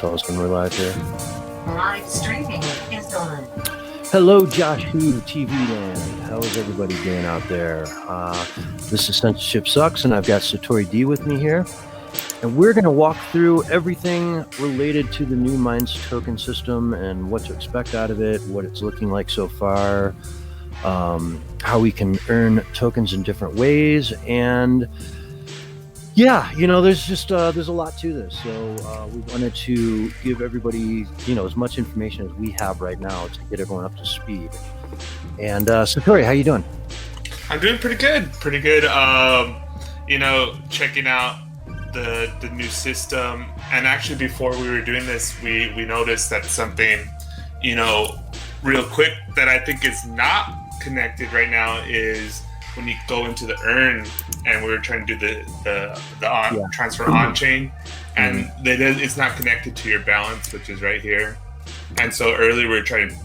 tell us when we're live here. Live streaming is on. Hello, Josh Who, TV Land. How is everybody doing out there? This is Censorship Sucks, and I've got SatoriD with me here. And we're going to walk through everything related to the new Minds token system and what to expect out of it, what it's looking like so far, how we can earn tokens in different ways, and yeah, there's a lot to this. So we wanted to give everybody, as much information as we have right now to get everyone up to speed. And Satori, how you doing? I'm doing pretty good. Checking out the new system. And actually, before we were doing this, we noticed that something, real quick that I think is not connected right now is when you go into the earn, and we were trying to do the transfer on chain, and it's not connected to your balance, which is right here. And so earlier we were trying to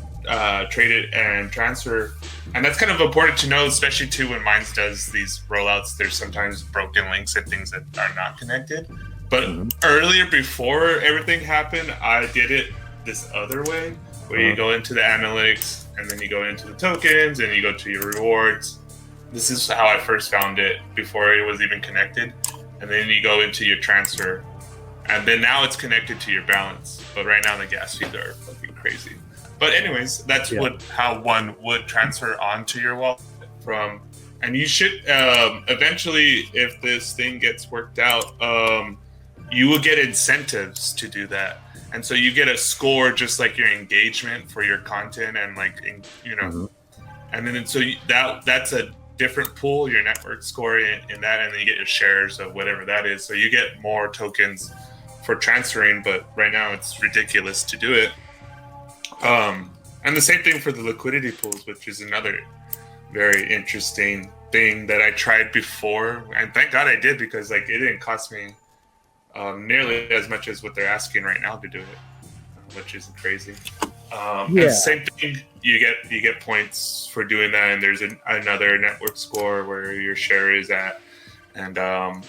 trade it and transfer, and that's kind of important to know, especially too when Minds does these rollouts. There's sometimes broken links and things that are not connected. But earlier, before everything happened, I did it this other way, where you go into the analytics, and then you go into the tokens, and you go to your rewards. This is how I first found it before it was even connected. And then you go into your transfer. And then now it's connected to your balance. But right now the gas fees are fucking crazy. But anyways, that's how one would transfer onto your wallet from. And you should eventually, if this thing gets worked out, you will get incentives to do that. And so you get a score just like your engagement for your content and and then so that's a different pool, your network score in that, and then you get your shares of whatever that is. So you get more tokens for transferring, but right now it's ridiculous to do it. And the same thing for the liquidity pools, which is another very interesting thing that I tried before, and thank God I did, because it didn't cost me nearly as much as what they're asking right now to do it, which is crazy. And same thing, you get points for doing that, and there's another network score where your share is at, and that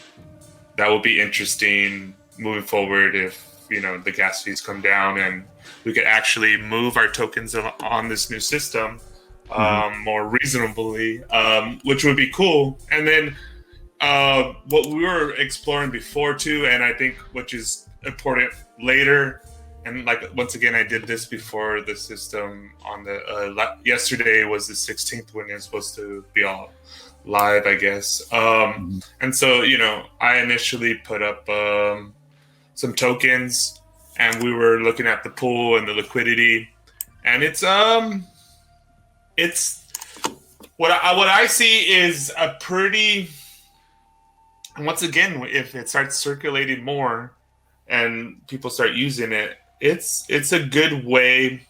will be interesting moving forward if the gas fees come down and we could actually move our tokens on this new system more reasonably, which would be cool. And then what we were exploring before too, and I think which is important later. And once again, I did this before the system on the yesterday was the 16th when it's supposed to be all live, I guess. And so, I initially put up some tokens, and we were looking at the pool and the liquidity, and it's what I see is a pretty. And once again, if it starts circulating more and people start using it, it's a good way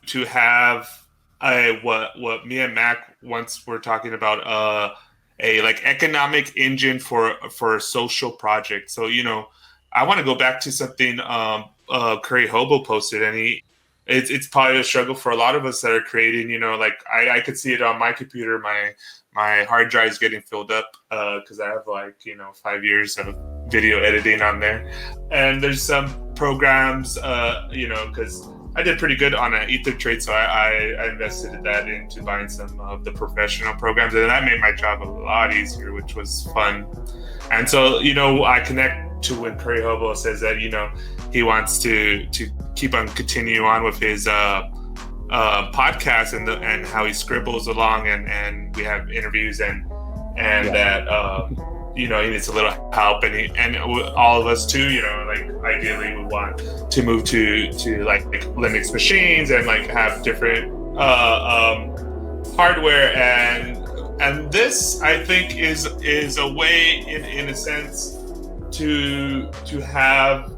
to have what me and Mac once were talking about, a economic engine for a social project. So I want to go back to something Curry Hobo posted, and it's probably a struggle for a lot of us that are creating. I could see it on my computer. My hard drive is getting filled up because I have 5 years of video editing on there, and there's some programs, because I did pretty good on an Ether trade, so I invested that into buying some of the professional programs, and that made my job a lot easier, which was fun. And so I connect to when Curry Hobo says that he wants to keep on continue on with his podcast and how he scribbles along, and we have interviews and that he needs a little help, and all of us too, ideally we want to move to Linux machines and have different hardware, and this I think is a way in a sense to have,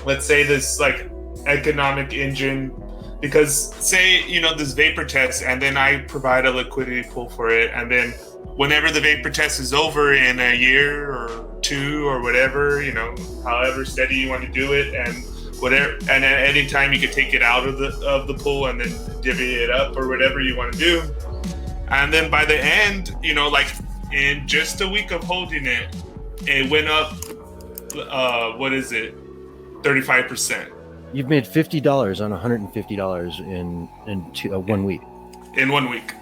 let's say, this economic engine. Because say, this vapor test, and then I provide a liquidity pool for it. And then whenever the vapor test is over in a year or two or whatever, however steady you want to do it, and whatever, and at any time you can take it out of the pool and then divvy it up or whatever you want to do. And then by the end, in just a week of holding it, it went up, 35% You've made $50 on $150 in 1 week. in 1 week.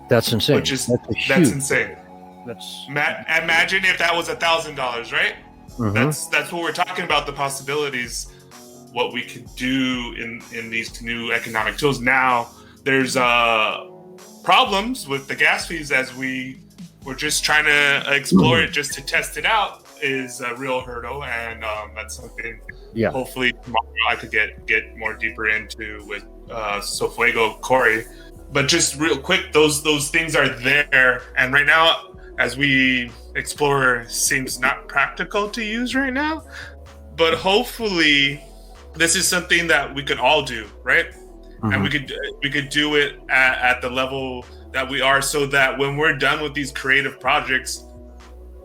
That's insane. That's insane. That's imagine if that was $1,000, right? Mhm. That's what we're talking about, the possibilities, what we could do in these new economic tools. Now there's problems with the gas fees, as we're just trying to explore it just to test it out, is a real hurdle, and that's something hopefully tomorrow I could get more deeper into with Sofuego Corey. But just real quick, those things are there, and right now, as we explore, seems not practical to use right now. But hopefully, this is something that we could all do, right? Mm-hmm. And we could do it at the level that we are, so that when we're done with these creative projects,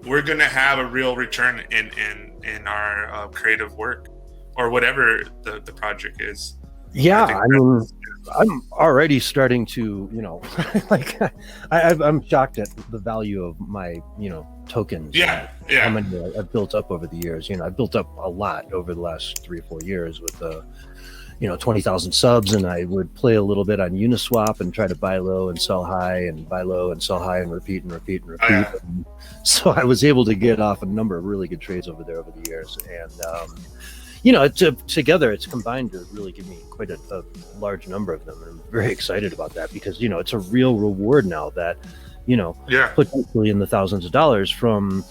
we're gonna have a real return in our creative work, or whatever the project is. Yeah, I mean, I'm already starting to, like, I'm shocked at the value of my, tokens. Yeah. How many I've built up over the years. I've built up a lot over the last 3 or 4 years with, 20,000 subs, and I would play a little bit on Uniswap and try to buy low and sell high, and buy low and sell high, and repeat and repeat and repeat. Yeah. And so I was able to get off a number of really good trades over there over the years, and together it's combined to really give me quite a large number of them. And I'm very excited about that, because it's a real reward now that potentially in the thousands of dollars from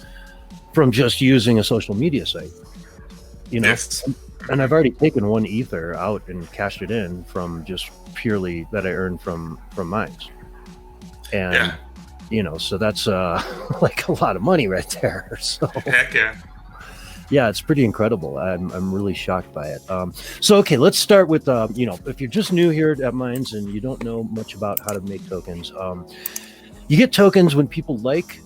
just using a social media site. Yes. And I've already taken 1 Ether out and cashed it in from just purely that I earned from mines. And so that's like a lot of money right there. So heck yeah. Yeah, it's pretty incredible. I'm really shocked by it. So, okay, let's start with, if you're just new here at Mines and you don't know much about how to make tokens, you get tokens when people like,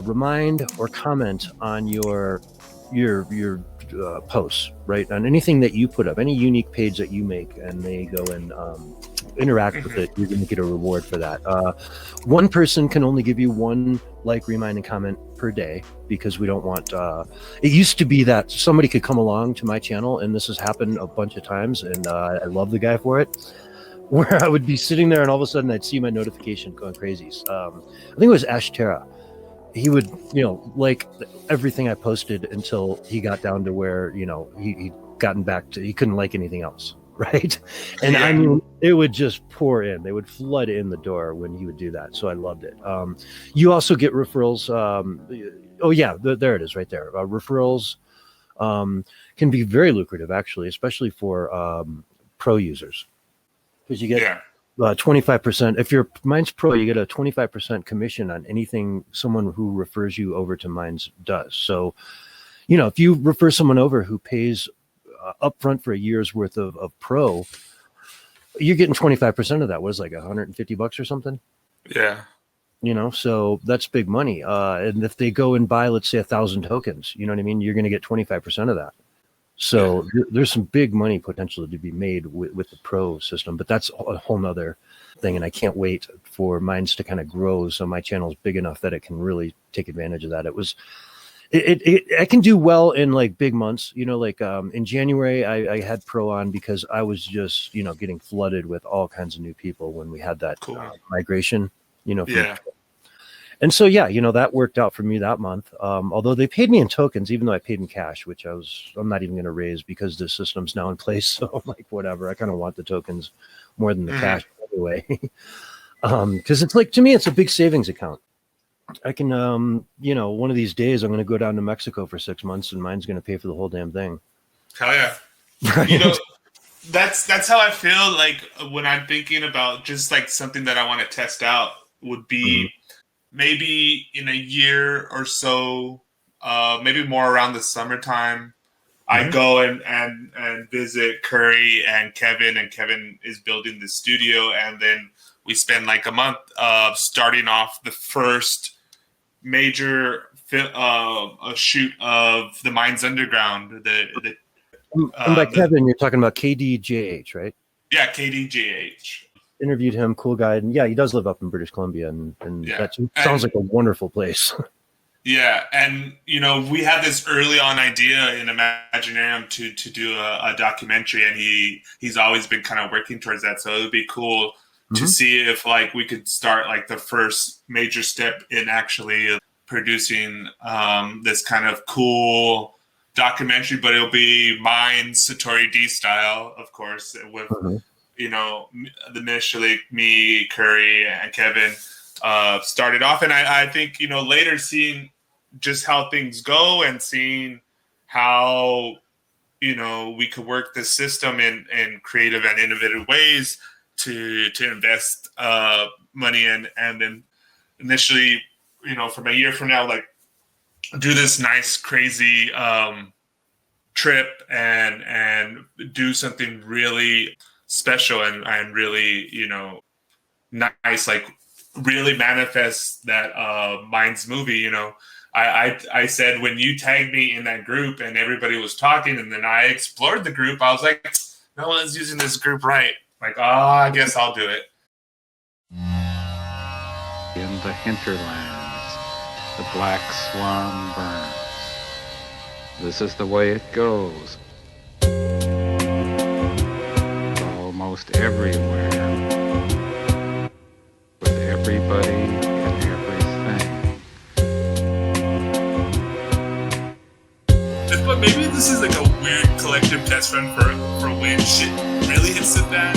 remind, or comment on your posts, right? On anything that you put up, any unique page that you make, and they go and interact with it, you're going to get a reward for that. One person can only give you 1 like, remind, and comment per day, because we don't want it used to be that somebody could come along to my channel, and this has happened a bunch of times, and I love the guy for it, where I would be sitting there and all of a sudden I'd see my notification going crazy. I think it was Ashtera. He would like everything I posted until he got down to where he'd gotten back to, he couldn't like anything else, right? And I mean, it would just pour in. They would flood in the door when he would do that. So I loved it. You also get referrals. There it is right there. Referrals can be very lucrative, actually, especially for pro users, because you get 25%. If you're Mines Pro, you get a 25% commission on anything someone who refers you over to Mines does. So, if you refer someone over who pays upfront for a year's worth of Pro, you're getting 25% of that. Was like $150 or something. Yeah. So that's big money. And if they go and buy, let's say, 1,000 tokens, you know what I mean? You're going to get 25% of that. So there's some big money potential to be made with the Pro system, but that's a whole nother thing. And I can't wait for Mines to kind of grow, so my channel is big enough that it can really take advantage of that. I can do well in like big months, in January, I had Pro on because I was just, getting flooded with all kinds of new people when we had that migration, And so, that worked out for me that month. Although they paid me in tokens, even though I paid in cash, which I'm not even going to raise because the system's now in place. So I'm like, whatever, I kind of want the tokens more than the cash anyway. Because it's like, to me, it's a big savings account. I can, one of these days I'm going to go down to Mexico for 6 months, and mine's going to pay for the whole damn thing. Hell yeah. Right? That's how I feel like when I'm thinking about just like something that I want to test out would be maybe in a year or so, maybe more around the summertime, I go and visit Curry and Kevin is building the studio, and then we spend like a month starting off the first major shoot of the Mines Underground. And by Kevin, you're talking about KDJH, right? Yeah, KDJH. Interviewed him, cool guy, and he does live up in British Columbia, and that sounds like a wonderful place. Yeah, and we had this early on idea in Imaginarium to do a documentary, and he's always been kind of working towards that. So it would be cool to see if like we could start like the first major step in actually producing this kind of cool documentary, but it'll be mine SatoriD style, of course, with initially me, Curry, and Kevin started off, and I think later seeing just how things go and seeing how we could work this system in creative and innovative ways to invest money in, and then initially from a year from now, like do this nice crazy trip and do something really special and really nice, like really manifest that Minds movie. I said when you tagged me in that group and everybody was talking, and then I explored the group, I was like, no one's using this group right. Like, I guess I'll do it. In the hinterlands, the black swan burns. This is the way it goes. Almost everywhere. With everybody and everything. But maybe this is like a weird collective test run for when shit really hits the fan.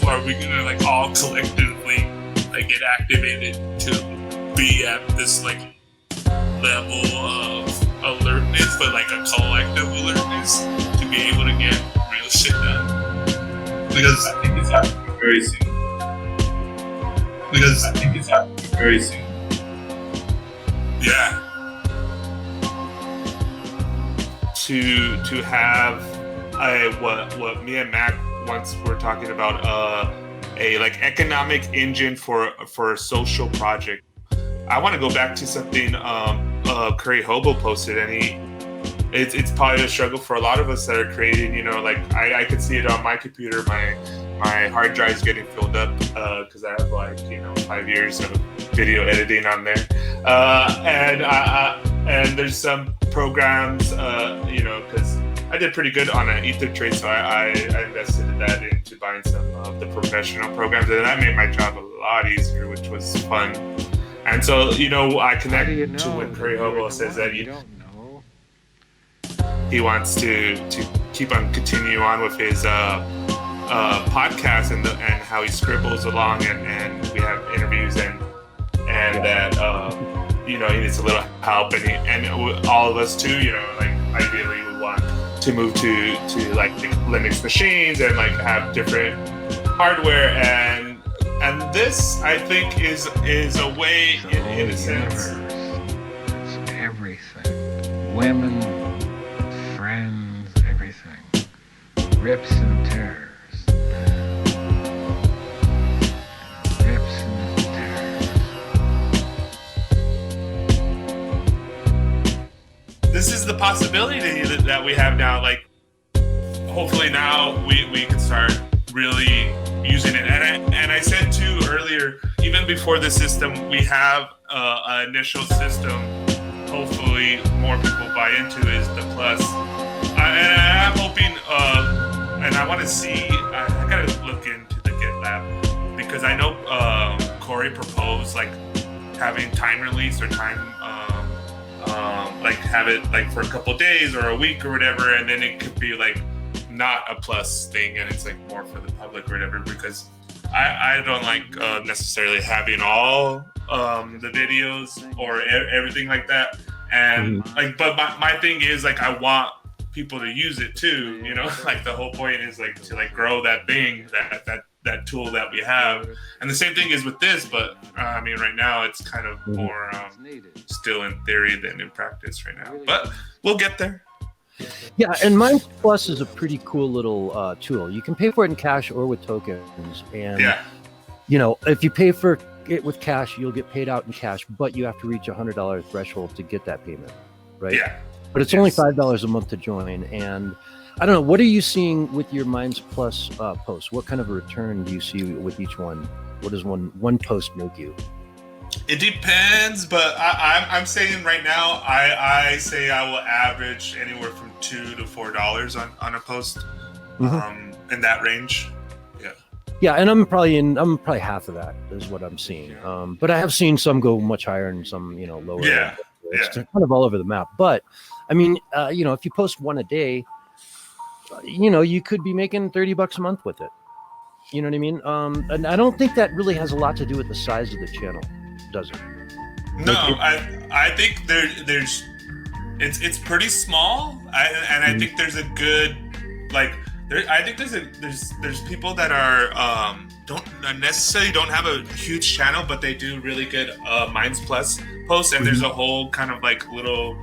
Are we gonna like all collectively like get activated to be at this like level of alertness, but like a collective alertness to be able to get real shit done? Because I think it's happening very soon. Yeah. To have what me and Mac once were talking about a like economic engine for a social project. I want to go back to something Curry Hobo posted, and it's probably a struggle for a lot of us that are creating. Like I could see it on my computer. My hard drive's getting filled up because I have like 5 years of video editing on there, and there's some programs because I did pretty good on an ether trade, so I invested that into buying some of the professional programs, and that made my job a lot easier, which was fun. And so I connect to when Curry Hobo says that he wants to keep on continue on with his podcast and how he scribbles along, and we have interviews and that he needs a little help, and all of us too, like ideally we want to move to like Linux machines and like have different hardware, and this I think is a way in a sense. It's everything. Women, friends, everything. Rips and tears. This is the possibility that we have now. Like, hopefully now we can start really using it. And I said too earlier, even before the system, we have an initial system. Hopefully more people buy into is the Plus. I'm hoping, and I want to see. I gotta look into the GitLab because I know Corey proposed like having time release or time. Like have it like for a couple of days or a week or whatever, and then it could be like not a Plus thing and it's like more for the public or whatever, because I don't like necessarily having all the videos or everything like that, and like but my thing is like I want people to use it too, like the whole point is like to like grow that thing, that tool that we have. And the same thing is with this, but I mean right now it's kind of more still in theory than in practice right now, but we'll get there. Yeah, and Minds Plus is a pretty cool little tool. You can pay for it in cash or with tokens, and if you pay for it with cash, you'll get paid out in cash, but you have to reach $100 threshold to get that payment, right? Yeah, but it's only $5 a month to join. And I don't know, what are you seeing with your Minds Plus posts? What kind of a return do you see with each one? What does one post make you? It depends, but I'm saying right now, I say I will average anywhere from $2 to $4 on a post, in that range. Yeah. Yeah, and I'm probably half of that is what I'm seeing. But I have seen some go much higher and some lower. Yeah. It's kind of all over the map. But I mean, if you post one a day, you could be making $30 a month with it. You know what I mean? And I don't think that really has a lot to do with the size of the channel, does it? No, I think there's it's pretty small, and I think there's a good I think there's people that are don't necessarily don't have a huge channel, but they do really good Minds Plus posts, and there's a whole kind of little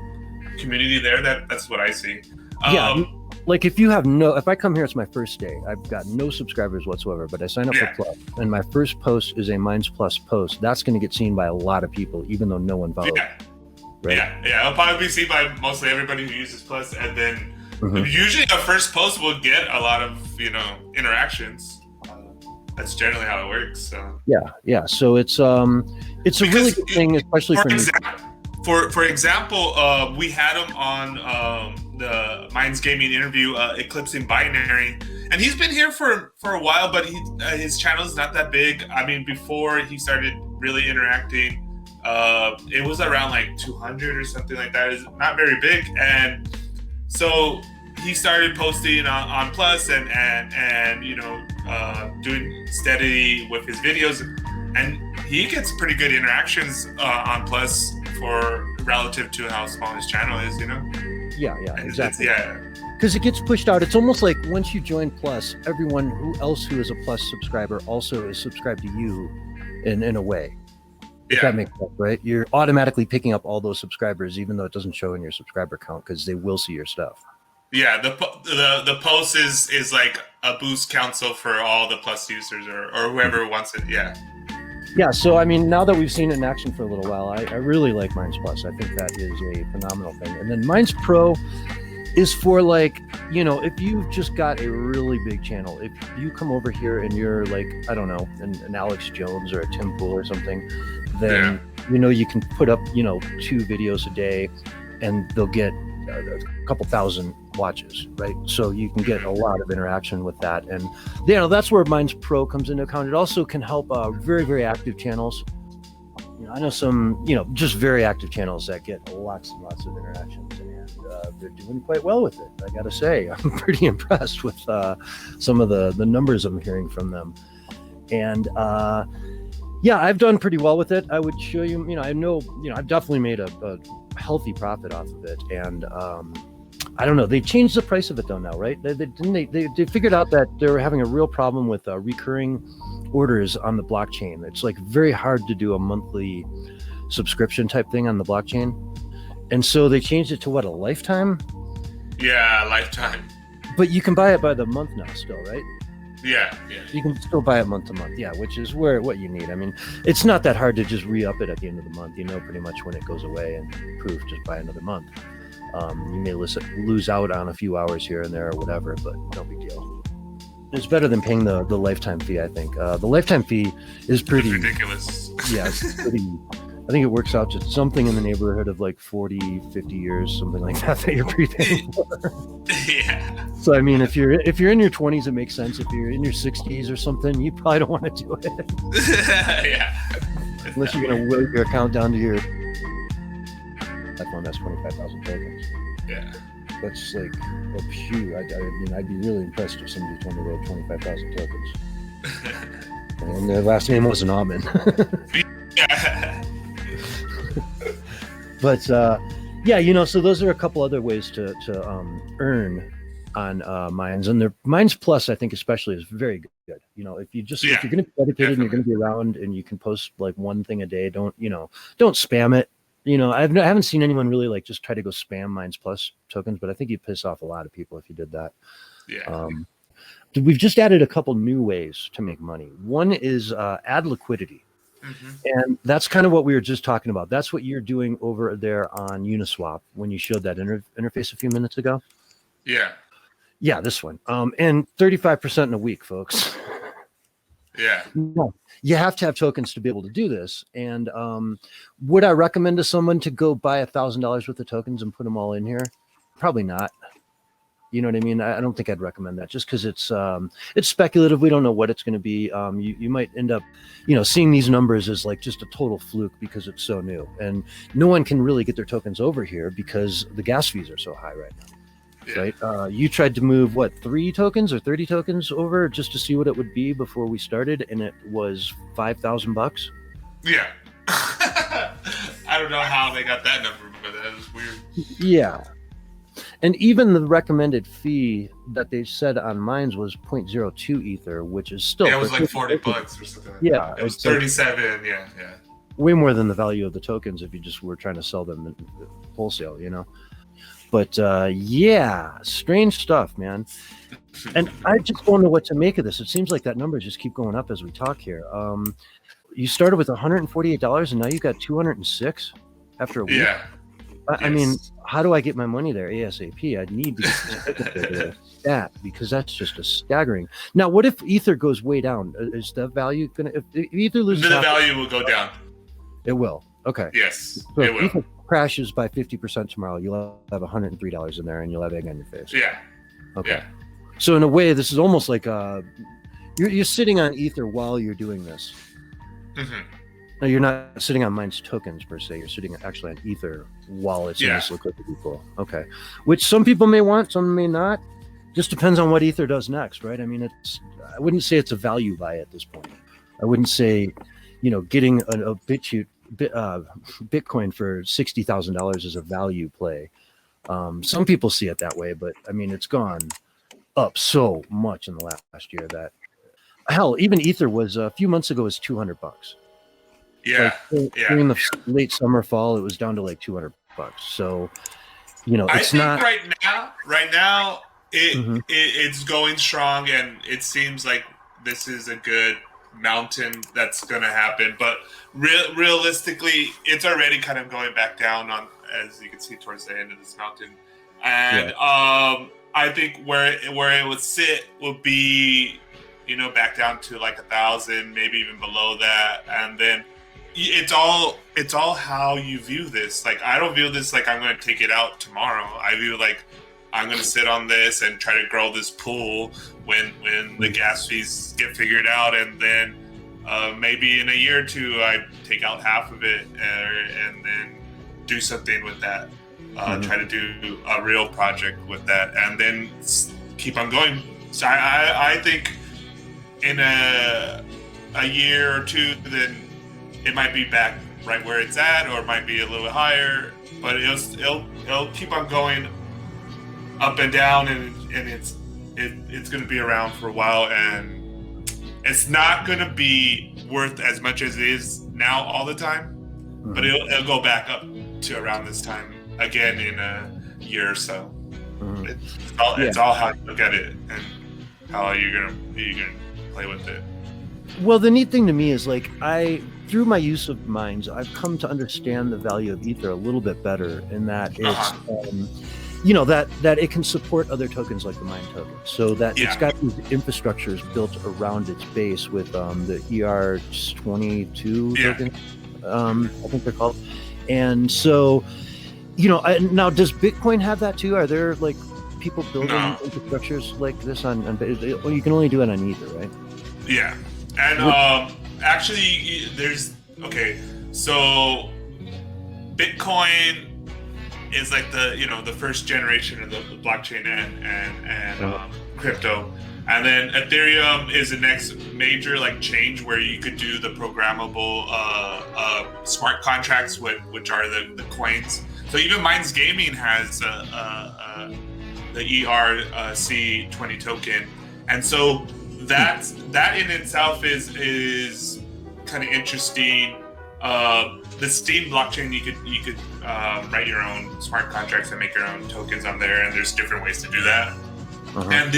community there. That's what I see. Like if I come here, it's my first day. I've got no subscribers whatsoever, but I sign up for Plus, and my first post is a Minds Plus post. That's going to get seen by a lot of people, even though no one followed. Right? Yeah. It'll probably be seen by mostly everybody who uses Plus, and then usually the first post will get a lot of interactions. That's generally how it works. So yeah. So it's a really good thing, especially for example, we had him on the Minds Gaming interview, Eclipsing Binary, and he's been here for a while, but his channel is not that big. I mean, before he started really interacting, it was around 200 or something like that. It's not very big, and so he started posting on Plus and doing steady with his videos, and he gets pretty good interactions on Plus for relative to how small his channel is, Yeah, exactly. Yeah. Because it gets pushed out. It's almost like once you join Plus, everyone who is a Plus subscriber also is subscribed to you in a way. If that makes sense, right? You're automatically picking up all those subscribers, even though it doesn't show in your subscriber count, because they will see your stuff. Yeah, the post is like a boost council for all the Plus users or whoever wants it. Yeah. Yeah, so I mean, now that we've seen it in action for a little while, I really like Minds Plus. I think that is a phenomenal thing. And then Minds Pro is for if you've just got a really big channel, if you come over here and you're I don't know, an Alex Jones or a Tim Pool or something, then you can put up 2 videos a day and they'll get a couple thousand watches, right? So you can get a lot of interaction with that, and that's where Minds Pro comes into account. It also can help very, very active channels. I know some just very active channels that get lots and lots of interactions, and they're doing quite well with it. I gotta say, I'm pretty impressed with some of the numbers I'm hearing from them, and I've done pretty well with it. I would show you. I know I've definitely made a healthy profit off of it, and I don't know, they changed the price of it though now, right? They figured out that they were having a real problem with recurring orders on the blockchain. It's very hard to do a monthly subscription type thing on the blockchain, and so they changed it to a lifetime. Lifetime, but you can buy it by the month now still, right? Yeah. You can still buy it month to month, which is what you need. I mean, it's not that hard to just re-up it at the end of the month. Pretty much when it goes away, and poof, just buy another month. You may lose out on a few hours here and there or whatever, but no big deal. It's better than paying the lifetime fee, I think. The lifetime fee is pretty ridiculous. Yeah, it's pretty. I think it works out to something in the neighborhood of 40, 50 years, something like that you're prepaying for. Yeah. So I mean, if you're in your 20s, it makes sense. If you're in your 60s or something, you probably don't want to do it. Yeah. Unless you're going to will your account down to your iPhone, that's 25,000 tokens. Yeah. That's I'd be really impressed if somebody told me they had 25,000 tokens. And their last name wasn't Amin. Yeah. But so those are a couple other ways to earn on Minds, and their Minds Plus, I think especially, is very good. If you're going to be dedicated and you're going to be around and you can post one thing a day, don't spam it. I haven't seen anyone really just try to go spam Minds Plus tokens, but I think you'd piss off a lot of people if you did that. Yeah. We've just added a couple new ways to make money. One is add liquidity. And that's kind of what we were just talking about. That's what you're doing over there on Uniswap when you showed that interface a few minutes ago. Yeah. Yeah, this one. And 35% in a week, folks. Yeah. No, you have to have tokens to be able to do this. And would I recommend to someone to go buy $1,000 worth of tokens and put them all in here? Probably not. You know what I mean? I don't think I'd recommend that, just because it's speculative. We don't know what it's going to be. You might end up, seeing these numbers as like just a total fluke because it's so new, and no one can really get their tokens over here because the gas fees are so high right now. Yeah. Right? You tried to move 3 tokens or 30 tokens over just to see what it would be before we started, and it was $5,000. Yeah. I don't know how they got that number, but that was weird. Yeah. And even the recommended fee that they said on mines was 0.02 ether, which is still it was like $40 or something. Yeah, it was 37. Yeah. Way more than the value of the tokens if you just were trying to sell them wholesale, But strange stuff, man. And I just don't know what to make of this. It seems like that number just keep going up as we talk here. You started with $148, and now you got $206 after a week. Yeah. I mean, how do I get my money there ASAP? I need to get that, because that's just a staggering. Now, what if Ether goes way down? Is the value going to, if Ether loses, the value will go down. It will. Okay. Yes, so it will. Ether crashes by 50% tomorrow, you'll have $103 in there, and you'll have egg on your face. Yeah. Okay. Yeah. So in a way, this is almost like you're sitting on Ether while you're doing this. Mm-hmm. No, you're not sitting on mine's tokens per se. You're sitting actually on Ether while it's in this liquidity pool. Okay. Which some people may want, some may not. Just depends on what Ether does next, right? I mean, I wouldn't say it's a value buy at this point. I wouldn't say, getting a Bitcoin for $60,000 is a value play. Some people see it that way, but I mean, it's gone up so much in the last year that, hell, even Ether was a few months ago was $200. Yeah. During the late summer, fall, it was down to like $200. So, it's not right now it's going strong, and it seems like this is a good mountain that's going to happen. But realistically, it's already kind of going back down on, as you can see towards the end of this mountain. And I think where it would sit would be, back down to like 1,000, maybe even below that, and then. It's all how you view this. Like, I don't view this like I'm going to take it out tomorrow. I view like I'm going to sit on this and try to grow this pool when the gas fees get figured out, and then maybe in a year or two I take out half of it and then do something with that. Try to do a real project with that, and then keep on going. So I think in a year or two, then it might be back right where it's at, or it might be a little bit higher, but it'll keep on going up and down, and it's going to be around for a while, and it's not going to be worth as much as it is now all the time, but it'll go back up to around this time again in a year or so. It's all how you look at it and how you're gonna play with it. Well, the neat thing to me is like through my use of mines, I've come to understand the value of Ether a little bit better, in that it's, that it can support other tokens like the mine token. So that it's got these infrastructures built around its base with the ER22 tokens, I think they're called. And so, now does Bitcoin have that too? Are there like people building infrastructures like this on well, you can only do it on Ether, right? Yeah. And actually, so Bitcoin is like the first generation of the blockchain and crypto, and then Ethereum is the next major change where you could do the programmable smart contracts, which are the coins. So even Minds Gaming has the ERC20 token, and so that in itself is kind of interesting. The Steam blockchain, you could write your own smart contracts and make your own tokens on there, and there's different ways to do that. And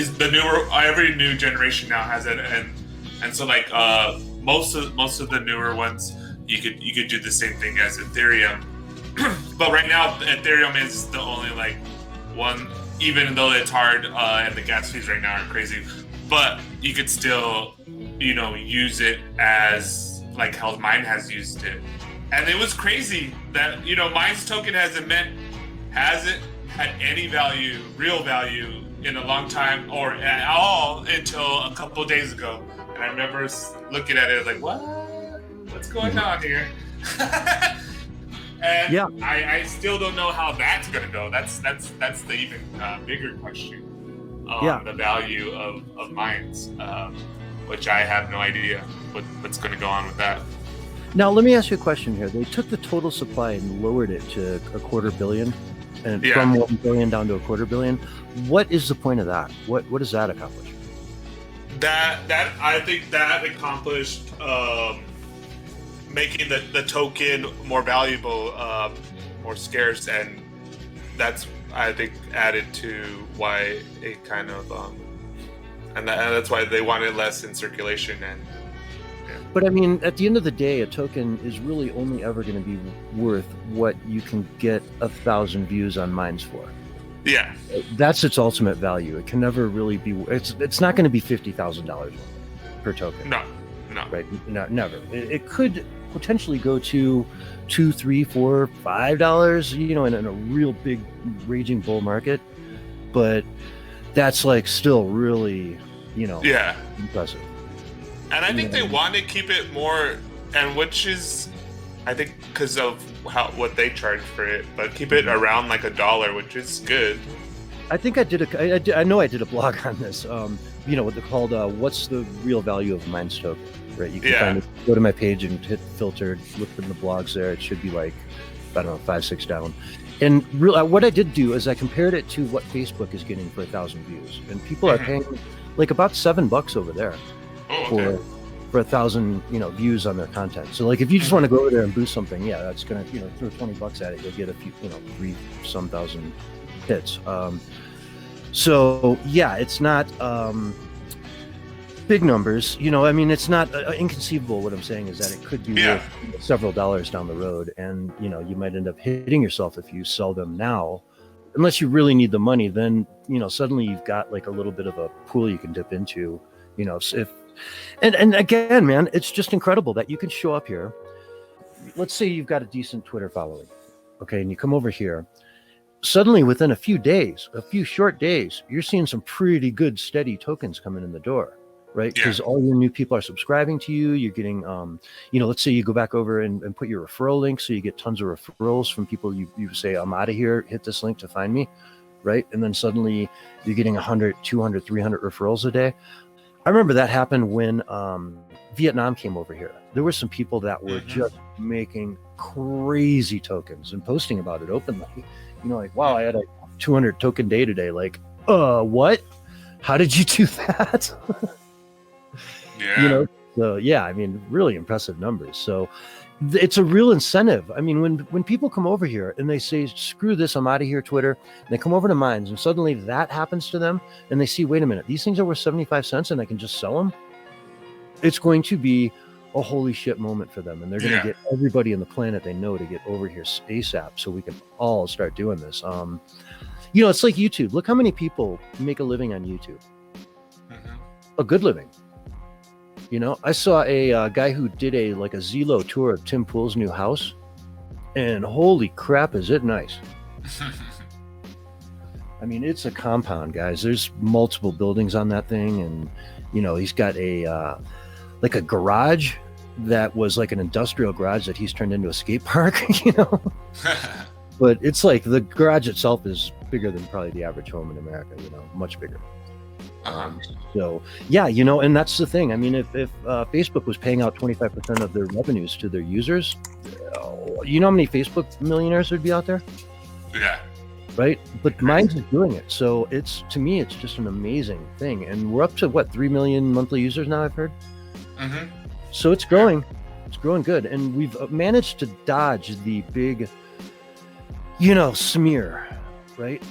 every new generation now has it, and so most of the newer ones you could do the same thing as Ethereum. But right now Ethereum is the only one, even though it's hard and the gas fees right now are crazy, but you could still use it as like how mine has used it. And it was crazy that, mine's token hasn't had any value, real value, in a long time or at all until a couple of days ago. And I remember looking at it like, what's going on here? And yeah. I still don't know how that's going to go. That's the even bigger question. The value of mines, which I have no idea what's going to go on with that. Now, let me ask you a question here. They took the total supply and lowered it to $250 million, and from 1 billion down to $250 million. What is the point of that? What does that accomplish? That I think that accomplished making the token more valuable, more scarce, and that's, I think, added to why it kind of and that's why they wanted less in circulation. And but I mean, at the end of the day, a token is really only ever going to be worth what you can get 1,000 views on mines for. Yeah, that's its ultimate value. It can never really be. It's not going to be $50,000 per token. No, right? No, never. It could potentially go to $2, $3, $4, $5, in a real big raging bull market, but that's like still really, impressive. And I think they want to keep it more, and which is, I think, because of what they charge for it, but keep it around like $1, which is good. I think I know I did a blog on this. What they're called, what's the real value of a Mines token, right? You can find it, go to my page and hit filter, look in the blogs there. It should be like, I don't know, 5, 6 down. And what I did do is I compared it to what Facebook is getting for 1,000 views, and people are paying like about $7 over there for 1,000 views on their content. So like if you just want to go over there and boost something, that's gonna throw $20 at it, you'll get a few 3-some thousand hits. So yeah, it's not big numbers. It's not inconceivable. What I'm saying is that it could be worth several dollars down the road, and you might end up hitting yourself if you sell them now. Unless you really need the money, then suddenly you've got like a little bit of a pool you can dip into. And again, man, it's just incredible that you can show up here. Let's say you've got a decent Twitter following, okay, and you come over here. Suddenly, within a few short days, you're seeing some pretty good, steady tokens coming in the door, right? Because all your new people are subscribing to you. You're getting, let's say you go back over and put your referral link, so you get tons of referrals from people. You say, I'm out of here, hit this link to find me, right? And then suddenly you're getting 100, 200, 300 referrals a day. I remember that happened when Vietnam came over here. There were some people that were just making crazy tokens and posting about it openly. Like, wow, I had a 200 token day today. Like, what? How did you do that? So yeah, I mean, really impressive numbers. So it's a real incentive. I mean, when people come over here and they say, screw this, I'm out of here, Twitter, and they come over to Mines, and suddenly that happens to them, and they see, wait a minute, these things are worth 75 cents and I can just sell them. It's going to be a holy shit moment for them, and they're going to get everybody on the planet they know to get over here ASAP so we can all start doing this. It's like YouTube. Look how many people make a living on YouTube. A good living. I saw a guy who did a Zillow tour of Tim Pool's new house, and holy crap, is it nice. I mean, it's a compound, guys. There's multiple buildings on that thing, and he's got a garage that was like an industrial garage that he's turned into a skate park. But it's like the garage itself is bigger than probably the average home in America, much bigger. So yeah, and that's the thing. I mean, if Facebook was paying out 25% of their revenues to their users, you know how many Facebook millionaires would be out there? Yeah. Right. But Minds is doing it. So to me, it's just an amazing thing. And we're up to 3 million monthly users now, I've heard. So it's growing. It's growing good. And we've managed to dodge the big, smear, right?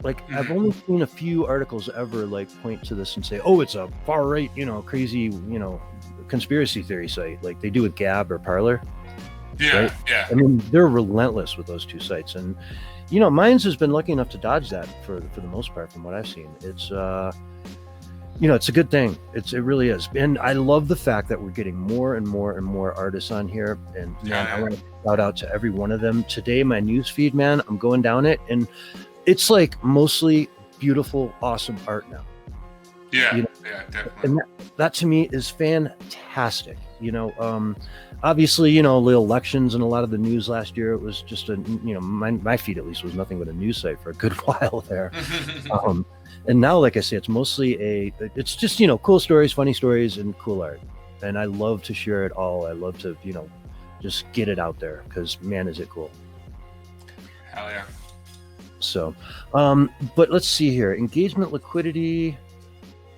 Like, I've only seen a few articles ever point to this and say, oh, it's a far right, crazy, conspiracy theory site like they do with Gab or Parler. Yeah, right? yeah. I mean, they're relentless with those two sites. And, Minds has been lucky enough to dodge that for the most part, from what I've seen. It's, It's a good thing. It really is. And I love the fact that we're getting more and more and more artists on here. And man, I want to shout out to every one of them. Today, my news feed, man, I'm going down it, and it's like mostly beautiful, awesome art now. Yeah, yeah, definitely. And that to me is fantastic. Obviously, the elections and a lot of the news last year, it was just my feed at least was nothing but a news site for a good while there. And now, like I say, it's mostly it's just, cool stories, funny stories, and cool art. And I love to share it all. I love to, just get it out there because, man, is it cool. Hell yeah. So, but let's see here. Engagement liquidity.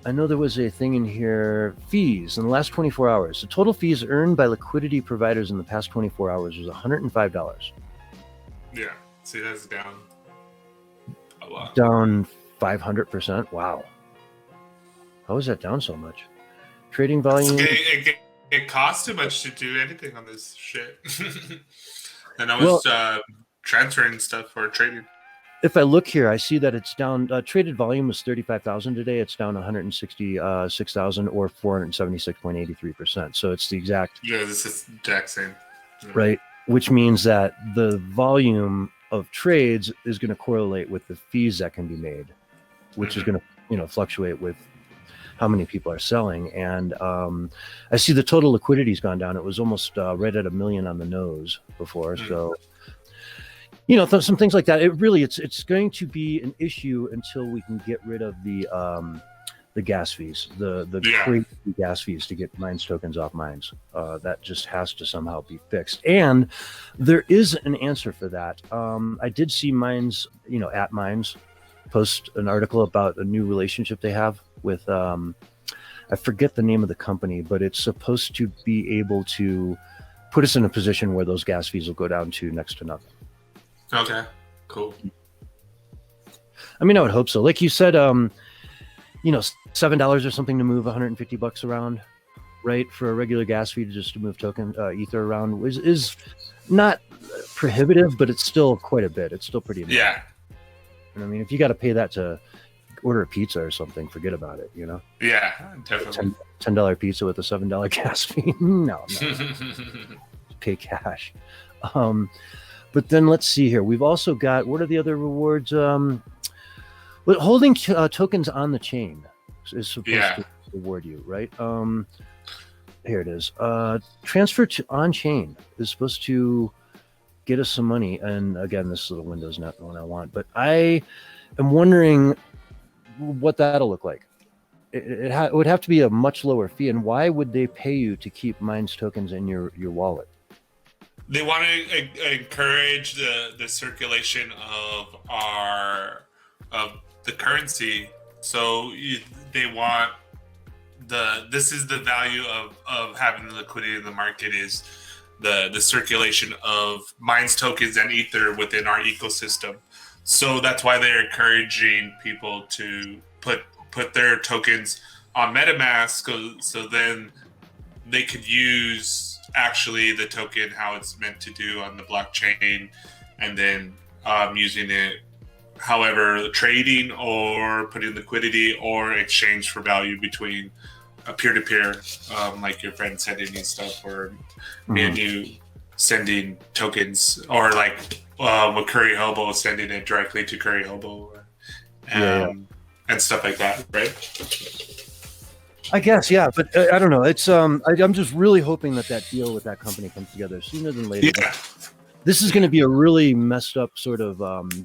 I know there was a thing in here. Fees in the last 24 hours. The total fees earned by liquidity providers in the past 24 hours was $105. Yeah. See, that's down a lot. Down 500%. Wow. How is that down so much? Trading volume. It costs too much to do anything on this shit. And I was transferring stuff for trading. If I look here, I see that it's down. Traded volume was 35,000 today. It's down 166,000 or 476.83%. So it's the exact. Yeah, this is the exact same. Yeah. Right. Which means that the volume of trades is going to correlate with the fees that can be made, which is going to, fluctuate with how many people are selling. And I see the total liquidity's gone down. It was almost right at 1 million on the nose before. So, some things like that. It's going to be an issue until we can get rid of the gas fees, the crazy gas fees to get Mines tokens off Mines. That just has to somehow be fixed. And there is an answer for that. I did see Mines, at Mines, post an article about a new relationship they have with, I forget the name of the company, but it's supposed to be able to put us in a position where those gas fees will go down to next to nothing. Okay, cool. I mean, I would hope so. Like you said, $7 or something to move $150 around, right? For a regular gas fee just to move token ether around is not prohibitive, but it's still quite a bit. It's still pretty amazing. Yeah. And I mean, if you got to pay that to order a pizza or something, forget about it, Yeah, definitely. $10 pizza with a $7 gas fee. No. Pay cash. But then let's see here. We've also got, what are the other rewards? Holding tokens on the chain is supposed to reward you, right? Here it is. Transfer to on-chain is supposed to get us some money. And again, this little window is not the one I want, but I am wondering what that'll look like. It would have to be a much lower fee. And why would they pay you to keep Mines tokens in your wallet? They want to encourage the circulation of the currency. So they want this is the value of having the liquidity in the market is the circulation of Mines tokens and Ether within our ecosystem. So that's why they're encouraging people to put their tokens on MetaMask, so then they could use actually the token how it's meant to do on the blockchain, and then using it however trading or putting liquidity or exchange for value between a peer-to-peer, like your friend sending you stuff, or me and you sending tokens, or like with Curry Hobo sending it directly to Curry Hobo, and stuff like that, right? I guess, yeah, but I don't know. It's I'm just really hoping that deal with that company comes together sooner than later. Yeah. This is going to be a really messed up sort of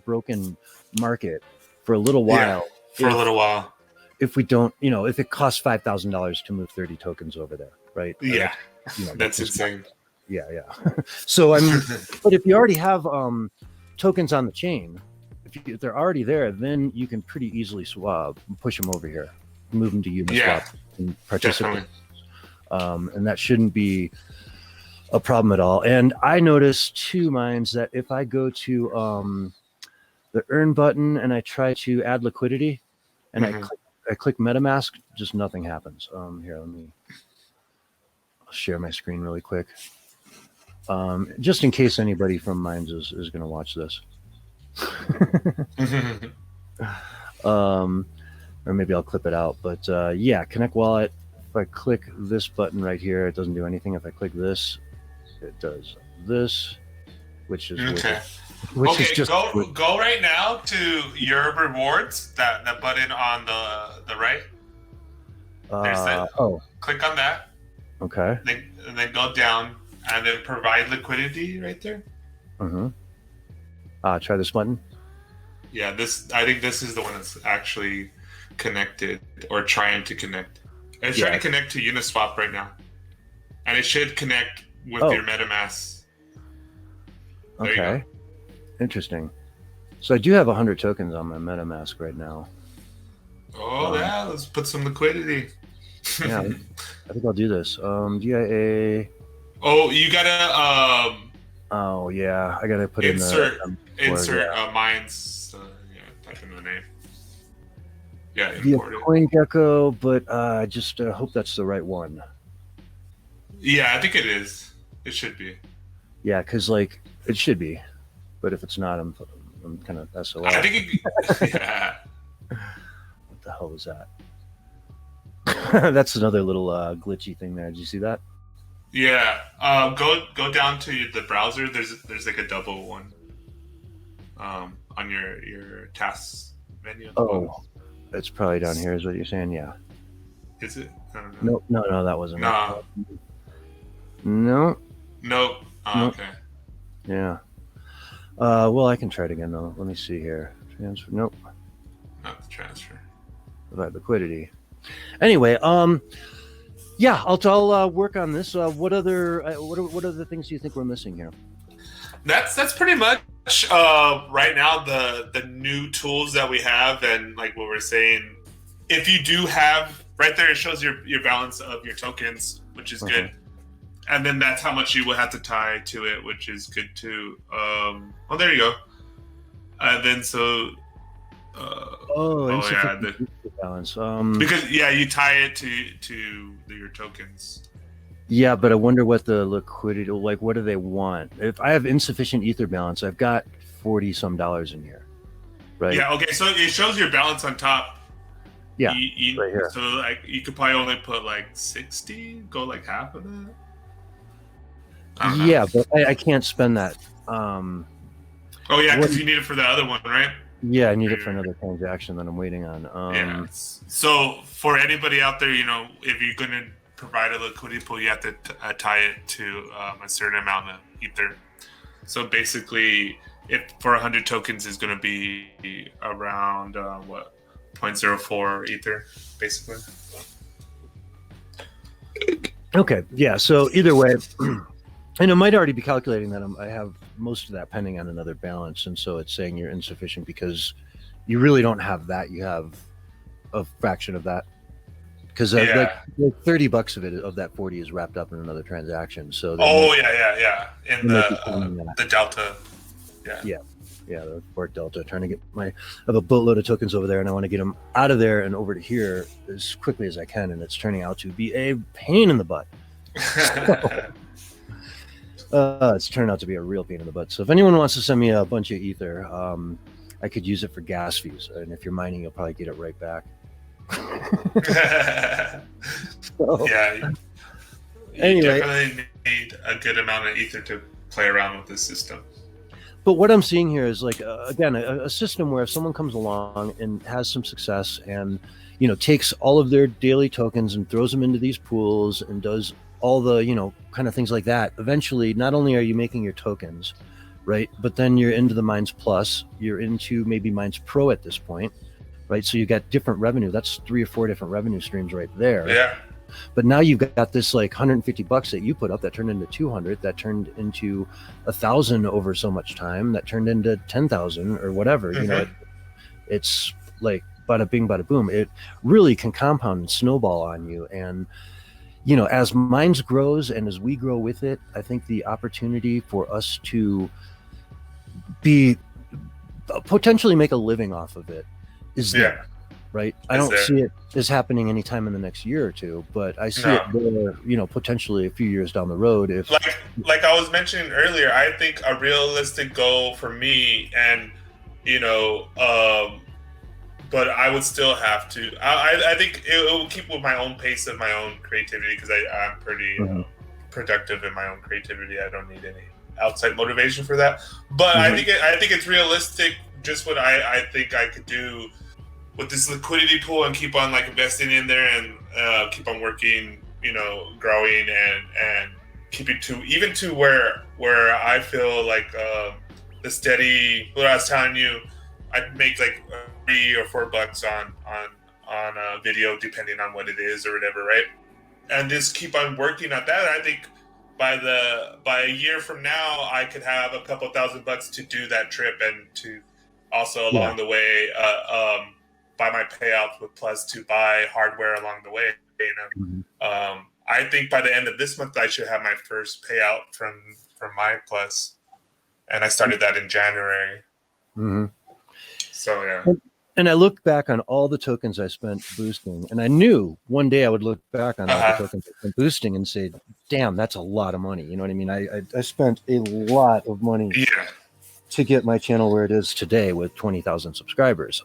broken market for a little while. For a little while. If we don't, if it costs $5,000 to move 30 tokens over there, right? Yeah, that's insane. Yeah. So but if you already have tokens on the chain, if they're already there, then you can pretty easily push them over here, move them to Uniswap, and participate. And that shouldn't be a problem at all. And I noticed too, Mines, that if I go to the earn button and I try to add liquidity, and I click MetaMask, just nothing happens. Here, I'll share my screen really quick. Just in case anybody from Mines is going to watch this. or maybe I'll clip it out. But yeah, connect wallet. If I click this button right here, it doesn't do anything. If I click this, it does this, which is Okay. which Okay, is just go right now to your rewards. That button on the right. There's that. Click on that. Okay. And then go down and then provide liquidity right there. Mm-hmm. Try this button. Yeah, I think this is the one that's actually connected or trying to connect. It's trying to connect to Uniswap right now, and it should connect with your MetaMask. There Okay. you go. Interesting. So I do have 100 tokens on my MetaMask right now. Oh yeah, let's put some liquidity. Yeah, I think I'll do this. DIA. Oh, you gotta Oh yeah, I gotta put insert yeah. mines. Type in the name. Yeah, Yeah, import it. CoinGecko, but I just hope that's the right one. Yeah, I think it is. It should be. Yeah, because like it should be, but if it's not, I'm kind of SOL. I think it. Yeah. What the hell was that? That's another little glitchy thing there. Did you see that? Yeah. Go down to the browser. There's like a double one. On your tasks menu. Oh, it's probably down here. Is what you're saying? Yeah. Is it? I don't know. No, that wasn't. No. It. No. Nope. Oh, Nope. Okay. Yeah. Well, I can try it again though. Let me see here. Transfer. Nope. Not the transfer. Provide liquidity. Anyway, yeah, I'll work on this. What other things do you think we're missing here? That's pretty much right now the new tools that we have, and like what we're saying, if you do have right there, it shows your balance of your tokens, which is good, and then that's how much you will have to tie to it, which is good too. Oh, there you go. And then so. Insufficient balance. Because you tie it to your tokens. Yeah, but I wonder what the liquidity, like, what do they want? If I have insufficient ether balance, I've got $40 some in here, right? Yeah. Okay. So it shows your balance on top. Yeah, right here. So like you could probably only put like 60, go like half of that. Yeah, but I can't spend that. Oh yeah, because you need it for the other one, right? Yeah, I need it for another transaction that I'm waiting on. Yeah. So for anybody out there, if you're going to provide a liquidity pool, you have to tie it to a certain amount of ether. So basically, if for 100 tokens is going to be around 0.04 ether, basically. Okay. Yeah. So either way, and it might already be calculating that I have most of that pending on another balance, and so it's saying you're insufficient because you really don't have that. You have a fraction of that because like $30 of that 40 is wrapped up in another transaction. So yeah, in the delta. Yeah, the Fort Delta. Trying to get I have a boatload of tokens over there, and I want to get them out of there and over to here as quickly as I can, and it's turning out to be a pain in the butt. It's turned out to be a real pain in the butt. So if anyone wants to send me a bunch of ether, I could use it for gas fees. And if you're mining, you'll probably get it right back. You anyway, definitely need a good amount of ether to play around with this system. But what I'm seeing here is like, again, a system where if someone comes along and has some success and, takes all of their daily tokens and throws them into these pools and does all the, kind of things like that, eventually, not only are you making your tokens, right, but then you're into the Mines Plus, you're into maybe Mines Pro at this point, right? So you got different revenue. That's 3 or 4 different revenue streams right there. Yeah. But now you've got this like $150 that you put up that turned into 200, that turned into 1,000 over so much time, that turned into 10,000 or whatever. It's like bada bing, bada boom. It really can compound and snowball on you. And as Minds grows and as we grow with it, I think the opportunity for us to potentially make a living off of it is there, right? I don't see it as happening anytime in the next year or two, but I see it there, potentially a few years down the road. If like I was mentioning earlier, I think a realistic goal for me and, but I would still have to. I think it will keep with my own pace of my own creativity because I'm pretty productive in my own creativity. I don't need any outside motivation for that. But I think it's realistic. Just what I think I could do with this liquidity pool and keep on like investing in there and keep on working, growing and keep it to where I feel like the steady. What I was telling you, I'd make like $3 or $4 on a video depending on what it is or whatever, right? And just keep on working at that. I think by a year from now, I could have a couple $1,000 to do that trip and to also along the way buy my payouts with Plus to buy hardware along the way. I think by the end of this month, I should have my first payout from my Plus, and I started that in January. So yeah. And I look back on all the tokens I spent boosting, and I knew one day I would look back on all the tokens I spent boosting and say, "Damn, that's a lot of money." You know what I mean? I spent a lot of money to get my channel where it is today with 20,000 subscribers.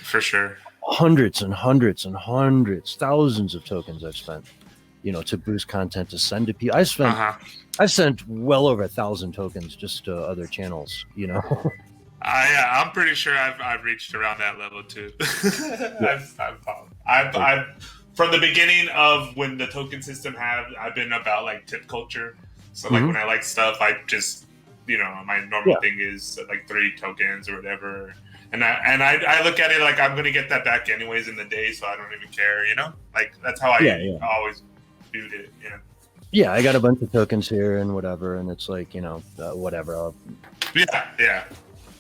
For sure. Hundreds and hundreds and hundreds, thousands of tokens I've spent, to boost content, to send to people. I've sent well over 1,000 tokens just to other channels, I'm pretty sure I've reached around that level too. I've from the beginning of when the token system I've been about like tip culture. So like when I like stuff, I just my normal thing is like 3 tokens or whatever, and I look at it like I'm gonna get that back anyways in the day, so I don't even care. Like that's how I always viewed it. Yeah, I got a bunch of tokens here and whatever, and it's like whatever.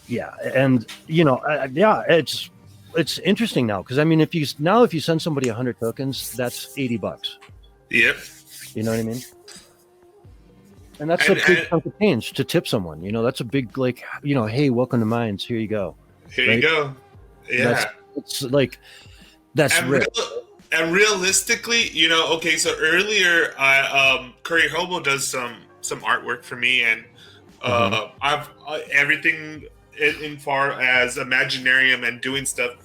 Yeah, and it's interesting now because I mean, if you send somebody 100 tokens, that's $80. Yep. You know what I mean? And that's a big chunk of change to tip someone. That's a big hey, welcome to Minds. Here you go. Here you go. Yeah. It's like that's rich. And realistically, okay, so earlier, Curry Hobo does some artwork for me, and I've everything in far as Imaginarium and doing stuff.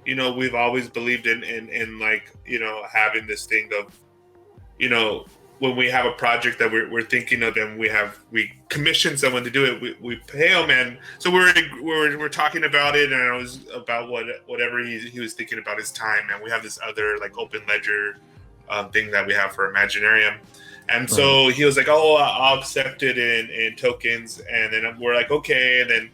We've always believed in like having this thing of when we have a project that we're thinking of and we commission someone to do it, we pay them, and so we're talking about it, and I was about whatever he was thinking about his time, and we have this other like open ledger thing that we have for Imaginarium, and so he was like, oh, I'll accept it in tokens, and then we're like, okay, and then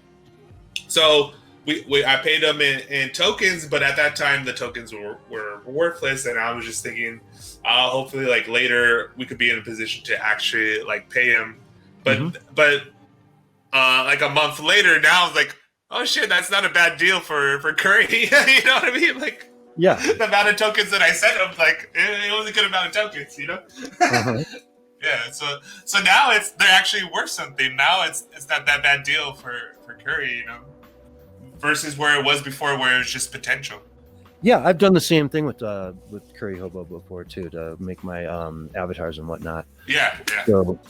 so I paid them in tokens, but at that time the tokens were worthless, and I was just thinking, hopefully like later we could be in a position to actually like pay him, but like a month later now it's like, oh shit, that's not a bad deal for Curry. You know what I mean? Like the amount of tokens that I sent him, like it was a good amount of tokens, Yeah, so now they're actually worth something. Now it's not that bad deal for Curry, versus where it was before, where it was just potential. Yeah, I've done the same thing with Curry Hobo before too, to make my avatars and whatnot. Yeah. So cool.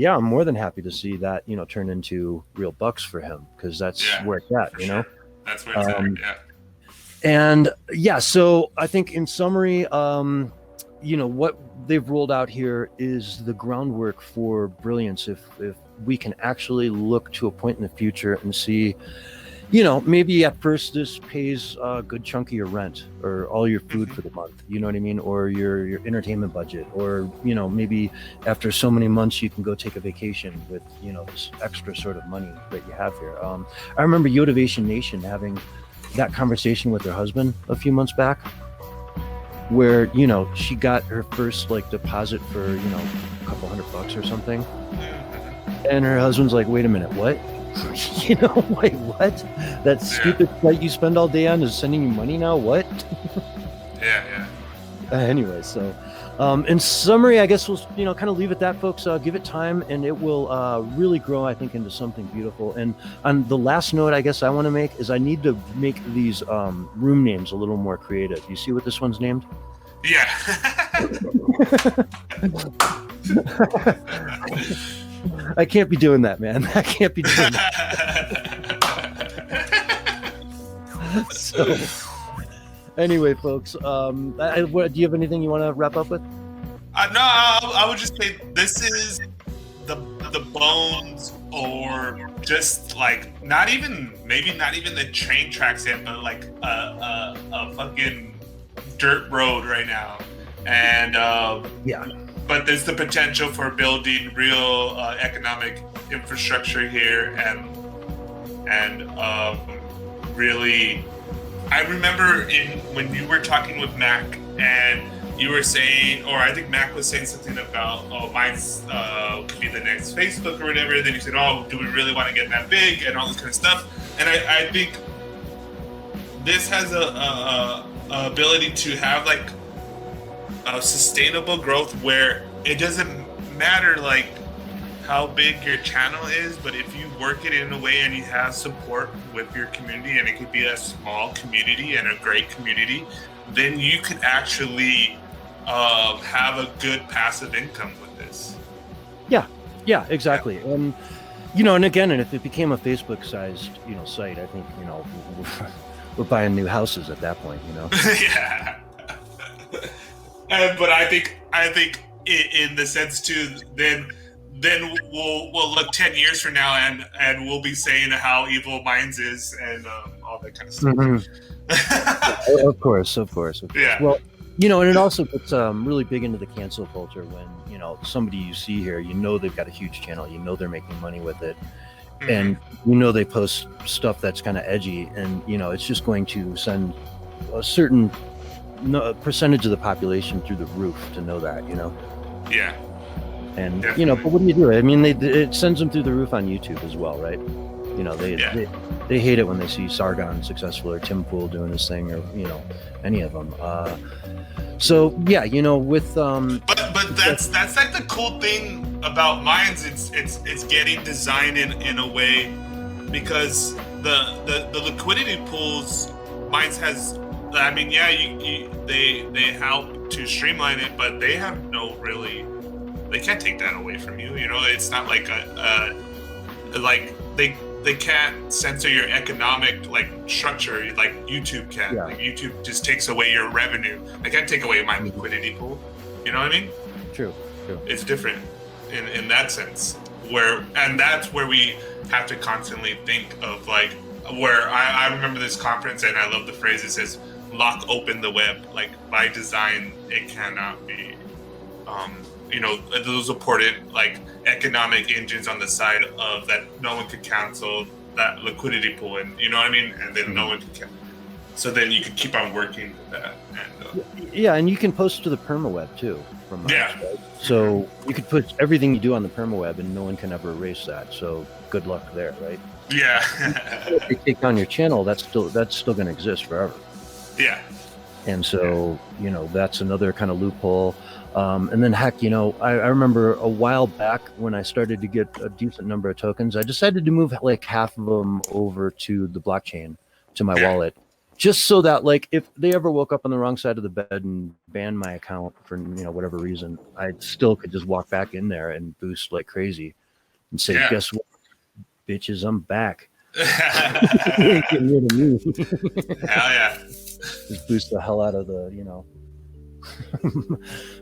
I'm more than happy to see that turn into real bucks for him, because that's where it's at. Sure. That's where it's at. Yeah. And so I think in summary, what they've rolled out here is the groundwork for brilliance. If we can actually look to a point in the future and see, maybe at first this pays a good chunk of your rent or all your food for the month, you know what I mean? Or your entertainment budget, or, maybe after so many months you can go take a vacation with, this extra sort of money that you have here. I remember Yotivation Nation having that conversation with her husband a few months back, where she got her first like deposit for a couple $100 or something, and her husband's like, wait a minute, what? Wait, what? That stupid site you spend all day on is sending you money now? What? Anyway, so in summary, I guess we'll kind of leave it that, folks. Give it time, and it will really grow, I think, into something beautiful. And on the last note, I guess I want to make is I need to make these room names a little more creative. You see what this one's named? Yeah. I can't be doing that, man. I can't be doing that. So anyway, folks, do you have anything you want to wrap up with? No, I would just say this is the bones, or just like maybe not even the train tracks yet, but like a fucking dirt road right now, and Yeah. But there's the potential for building real economic infrastructure here, and really, I remember when you were talking with Mac, and you were saying, or I think Mac was saying something about, oh, mine's could be the next Facebook or whatever. And then you said, oh, do we really want to get that big and all this kind of stuff? And I think this has a ability to have like a sustainable growth where it doesn't matter like how big your channel is, but if you work it in a way and you have support with your community, and it could be a small community and a great community, then you could actually have a good passive income with this. Yeah, exactly. Yeah. And again, if it became a Facebook-sized, site, I think, we're buying new houses at that point, Yeah. But I think in the sense too, then we'll look 10 years from now and we'll be saying how evil Minds is and all that kind of stuff. Mm-hmm. Of course. Yeah. Well, and it also gets really big into the cancel culture when, somebody you see here, they've got a huge channel, they're making money with it. Mm-hmm. And they post stuff that's kind of edgy, and it's just going to send a certain percentage of the population through the roof to know that, Yeah. And definitely. But what do you do? I mean, it sends them through the roof on YouTube as well, right? They hate it when they see Sargon successful, or Tim Pool doing his thing, or any of them. So yeah, with But that's like the cool thing about Minds. It's getting designed in a way, because the liquidity pools Minds has. I mean, yeah, they help to streamline it, but they have they can't take that away from you. It's not like they can't censor your economic like structure like YouTube can. Yeah. Like YouTube just takes away your revenue. They can't take away my liquidity pool. You know what I mean? True. It's different in that sense. And that's where we have to constantly think of like, where I remember this conference, and I love the phrase, it says, lock open the web. Like by design, it cannot be, those important like economic engines on the side of that no one could cancel that liquidity pool, and you know what I mean? And then no one can cancel. So then you can keep on working with that. And, and you can post to the permaweb too. From right? So you could put everything you do on the permaweb, and no one can ever erase that. So good luck there, right? Yeah. If you take down your channel, that's still going to exist forever. Yeah. And so, that's another kind of loophole. And then heck, I remember a while back when I started to get a decent number of tokens, I decided to move like half of them over to the blockchain, to my wallet, just so that like if they ever woke up on the wrong side of the bed and banned my account for whatever reason, I still could just walk back in there and boost like crazy and say, guess what, bitches, I'm back. You ain't getting rid of me. Hell yeah. Just boost the hell out of the,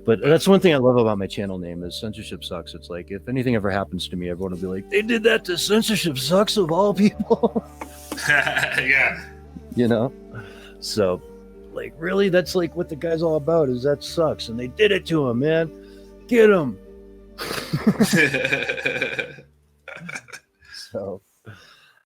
But that's one thing I love about my channel name is Censorship Sucks. It's like, if anything ever happens to me, everyone will be like, they did that to Censorship Sucks of all people. Yeah. So like, really, that's like what the guy's all about, is that sucks. And they did it to him, man. Get him. So